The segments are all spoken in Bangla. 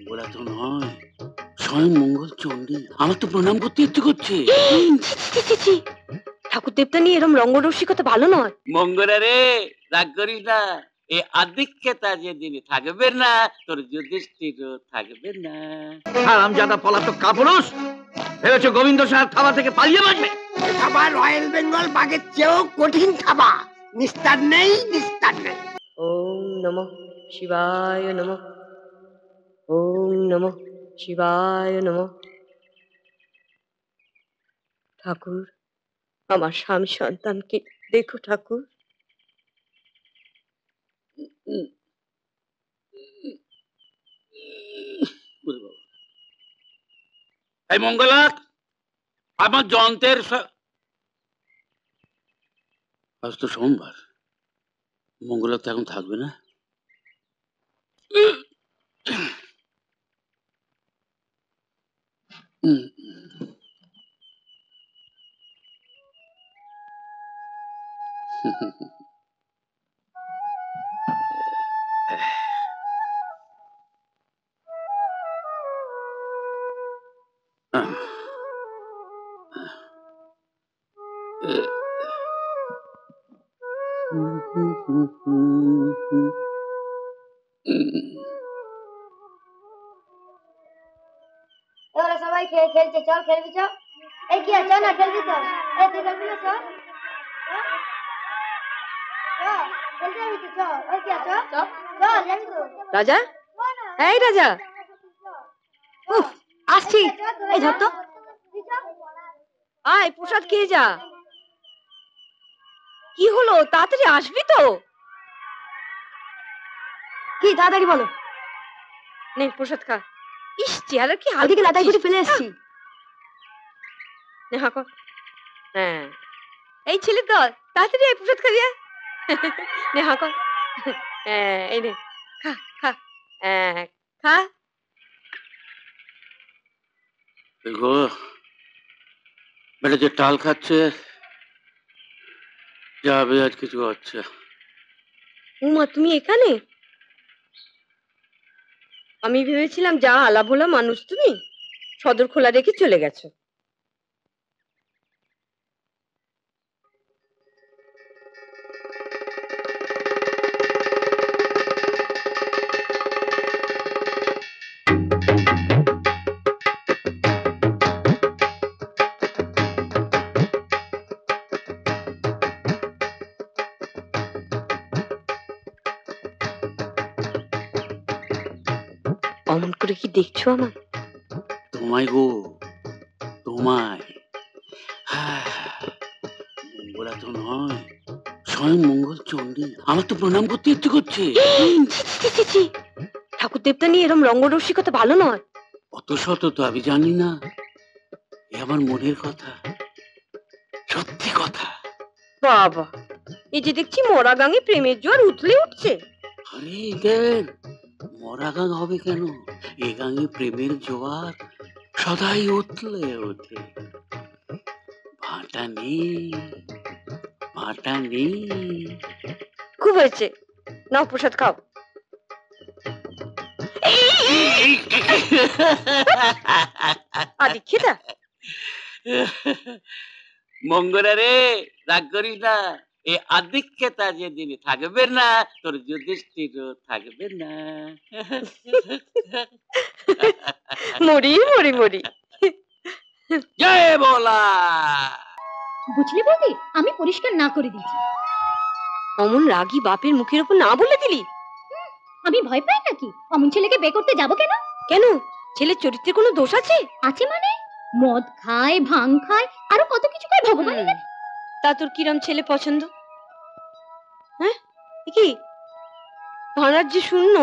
বলা তো নয়, স্বয়ং মঙ্গল চণ্ডী আমার তো প্রণাম করতে ইচ্ছে করছে। ঠাকুর দেবতা নিয়ে এরকম রঙ্গরসিকতা ভালো নয়। মঙ্গলা রে, রাগ করিস না। এই আধিক্যতা যেদিন থাকবে না, তোর যুধিষ্ঠিরও থাকবে না। হারামজাদা পলাতক কাপুরুষ, ভেবেছো গোবিন্দ সাহেব থাবা থেকে পালিয়ে বাঁচবে? থাবা রয়্যাল বেঙ্গল বাঘের চেয়েও কঠিন থাবা। নিস্তার নেই, নিস্তার নেই। ওম নমঃ শিবায় নমঃ। ওম নমঃ শিবায় নমঃ। ঠাকুর, আমার স্বামী সন্তানকে দেখো ঠাকুর। এই মঙ্গলা, আমার যন্ত্রের আজ তো সোমবার, মঙ্গলা তো এখন থাকবে না। সবাই খেলছে, চল খেলবি, চল। এই কি আছে না খেলবি, চল। এই তুই খেলবি না, চল খেলতে যাবি তো, চল। ওই কি আছে, চল চল যাবি তো। রাজা, এই রাজা, আসছি। এই ধর তো, আয় প্রসাদ খেয়ে যা। কি হলো, তাড়াতাড়ি আসবি তো? কি তাড়াতাড়ি বলো। নে প্রসাদ খা। ইস, চেহারা কি হাল থেকে লাটাই করে ফেলে এসেছি। নে হাঁকো। হ্যাঁ, এই ছেলে তো তাড়াতাড়ি এই প্রসাদ খাবি। নে হাঁকো। হ্যাঁ, এই নে খা খা। হ্যাঁ খা। দেখো বেটা যে টাল খাচ্ছে, যাবে আজ কিছু হচ্ছে। উমা, তুমি এখানে? আমি ভেবেছিলাম যা আলাভোলা মানুষ তুমি, সদর খোলা রেখে চলে গেছো। অমন করে কি দেখছো আমার? তোমায় গো, তোমায়। মঙ্গলা তো নয়, স্বয়ং মঙ্গল চণ্ডী আমার তো প্রণাম করতে ইচ্ছে করছে। ঠাকুর দেবতা নিয়ে এরকম রঙ্গরসিকতা ভালো নয়। অত শত তো আমি জানি না, এ আমার মনের কথা, সত্যি কথা। বাবা, এই যে দেখছি মরা গাঙে প্রেমের জোয়ার উঠলে উঠছে। আরে এদের মরা গাং হবে কেন, এ গাঙে প্রেমের জোয়ার সদাই উঠলে ওঠে। ভাটা নেই, ভাটা নেই। খুব হয়েছে, নাও প্রসাদ খাও। আরে খেতা। মঙ্গলা রে, রাগ করিস না। এই আধিক্যতা যেদিন থাকবে না, তোর যুধিষ্ঠিরও থাকবে না। মরি মরি মরি। জয় বলা। বুঝলি বৌদি, আমি পরিষ্কার না করে দিয়েছি। অমন রাগী বাপের মুখের উপর না বলে দিলি? আমি ভয় পাই নাকি? অমন ছেলেকে বিয়ে করতে যাব কেন? কেন, ছেলের চরিত্রে কোনো দোষ আছে? আছে মানে? মদ খায়, ভাং খায়, আরো কত কিছু খায় ভগবান জানে। তা তোর কিরম ছেলে পছন্দ? হ্যাঁ, কি ভাড়ার যে শূন্য।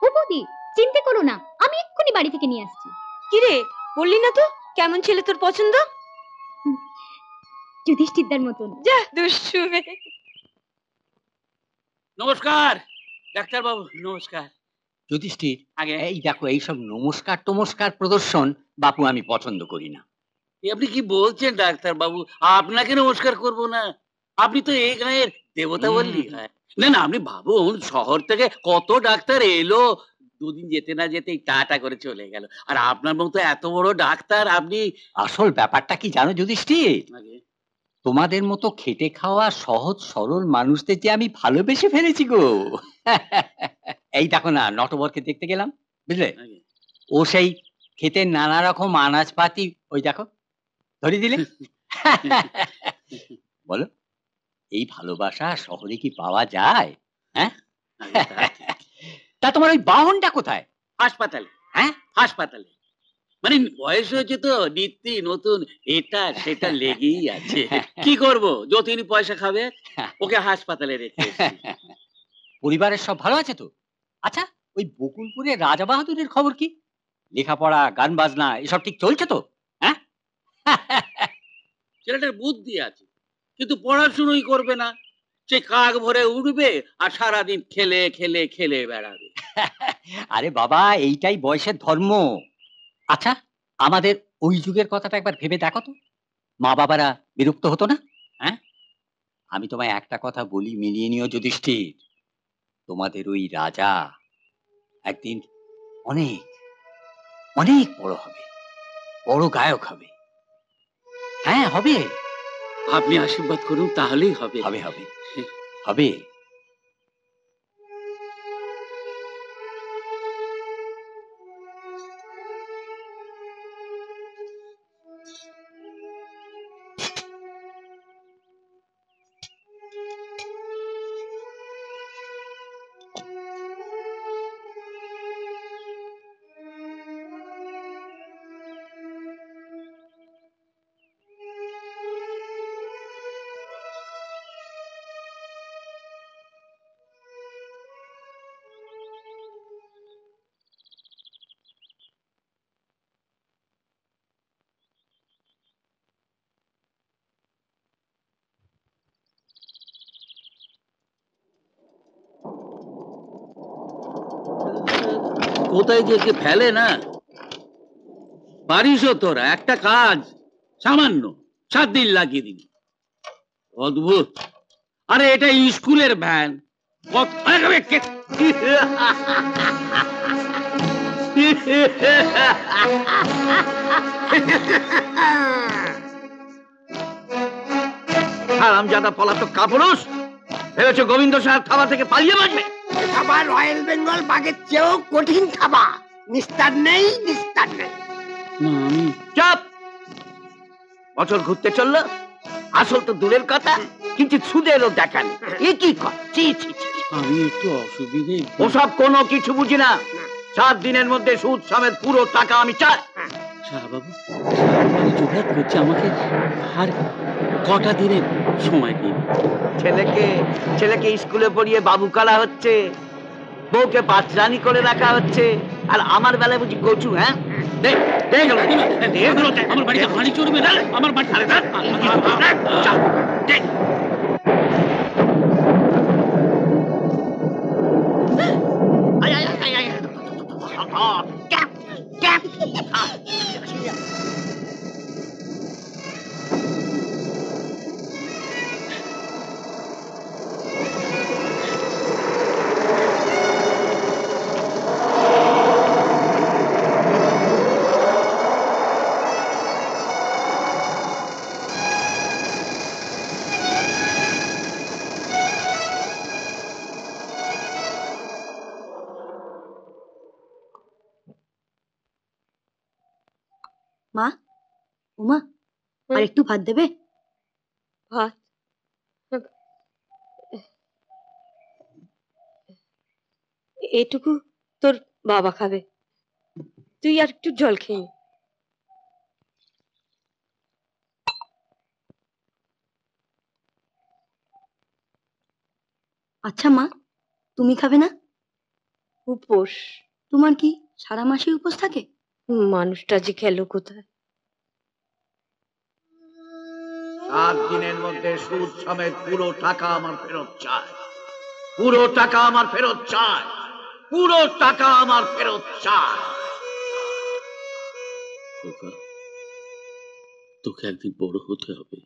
ও বৌদি, চিন্তা করো না, আমি এক্ষুনি বাড়ি থেকে নিয়ে আসছি। কি রে, বললি না তো কেমন ছেলে তোর পছন্দ? যুধিষ্ঠিরদার মতন। যা দুষ্টু মেয়ে। নমস্কার ডাক্তার বাবু, নমস্কার। যুধিষ্ঠির, আগে এই দেখো, এইসব নমস্কার টমস্কার প্রদর্শন বাপু আমি পছন্দ করি না। আপনি কি বলছেন ডাক্তার বাবু? আপনাকে নমস্কার করব না? আপনি তো এই গায়ের দেবতা বললি হয় না। না, আপনি ভাবুন, শহর থেকে কত ডাক্তার এলো, দুদিন যেতে না যেতেই টাটা করে চলে গেল। আর আপনার মতো এত বড় ডাক্তার আপনি আসল ব্যাপারটা কি জানো যুধিষ্ঠির? আগে তোমাদের মতো খেটে খাওয়া সহজ সরল মানুষদের যে আমি ভালোবেসে ফেলেছি গো। এই দেখো না, নটবরকে দেখতে গেলাম, বুঝলে? আগে ও সেই ক্ষেতের নানা রকম আনাজপাতি, ওই দেখো, ধরিয়ে দিলে। বলো, এই ভালোবাসা শহরে কি পাওয়া যায়? হ্যাঁ? আগে তা ঠিক। তা তোমার ওই বাহনটা কোথায়? হাসপাতালে, হ্যাঁ? হাসপাতালে। মানে বয়স হয়েছে তো, নিত্যি নতুন এটা সেটা লেগেই আছে। কি করব, যতদিন পয়সা খাবে ওকে হাসপাতালে রেখে এসেছি। পরিবারের সব ভালো আছে তো? আচ্ছা, ওই বকুলপুরে রাজা বাহাদুরের খবর কি? লেখাপড়া, গান বাজনা এসব ঠিক চলছে তো? হ্যাঁ? ছেলেটার বুদ্ধি আছে, কিন্তু পড়াশুনোই করবে না। সে কাক ভরে উঠবে আর সারাদিন খেলে খেলে খেলে বেড়াবে। আরে বাবা, এইটাই বয়সের ধর্ম। আচ্ছা, আমাদের ওই যুগের কথাটা একবার ভেবে দেখো তো, মা বাবারা বিরক্ত হতো না? হ্যাঁ? আমি তোমায় একটা কথা বলি, মিলিয়ে নিও যুধিষ্ঠির। তোমাদের ওই রাজা একদিন অনেক অনেক বড় হবে, বড় গায়ক হবে। হ্যাঁ, হবে আপনি আশীর্বাদ করুন, তাহলেই হবে। হবে হবে হবে। কোথায় যে কে ফেলে না। পারিসও তোরা, একটা কাজ সামান্য 7 দিন লাগিয়ে দিবি। অদ্ভুত। আরে এটা স্কুলের ভ্যান। হারামজাদা পলাতক কাপুরুষ, ভেবেছো গোবিন্দ সাহেব থাবা থেকে পালিয়ে বাঁচবে? থাবা রয়্যাল বেঙ্গল বাঘের চেয়েও কঠিন থাবা। নিস্তার নেই, নিস্তার নেই। না আমি চাপ! বছর ঘুরতে চললো, আসল তো দূরের কথা, কিন্তু সুদেরও দেখান। এ কি ছি ছি ছি। আমি একটু অসুবিধে। ওসব কোনো কিছু বুঝি না। 7 দিনের মধ্যে সুদ সমেত পুরো টাকা আমি চাই। শাহবাবু, আমি জোগাড় করছি, আমাকে আর কটা দিনের সময় দিন। ছেলেকে স্কুলে পড়িয়ে বাবু করা হচ্ছে, বউকে বাচ্চানি করে রাখা হচ্ছে, আর আমার বেলায় বুঝি কচু? হ্যাঁ, আমার বাড়িতে হাঁড়ি চড়বে না, আমার বাড়ি মা, উমা, আর একটু ভাত দেবে? ভাত? এটুকু তোর বাবা খাবে, তুই আর একটু জল খেয়ে নে। আচ্ছা মা, তুমি খাবে না? উপোস? তোমার কি সারা মাসে উপোস থাকে? মানুষটা যে গেল কোথায়? 7 দিনের মধ্যে সুদ সমেত পুরো টাকা আমার ফেরত চাই। পুরো টাকা আমার ফেরত চাই। পুরো টাকা আমার ফেরত চাই। খোকা, তোকে একদিন বড় হতে হবে,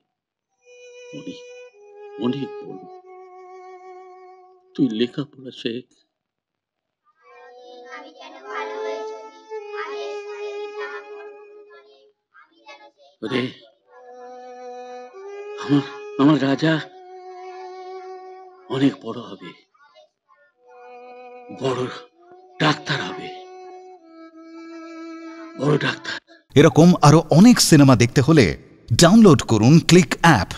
অনেক অনেক বড়। তুই লেখাপড়া শেখ, ওরে আমার আমার রাজা অনেক বড় হবে, বড় ডাক্তার হবে, বড় ডাক্তার। এরকম আরো অনেক সিনেমা দেখতে হলে ডাউনলোড করুন ক্লিক অ্যাপ।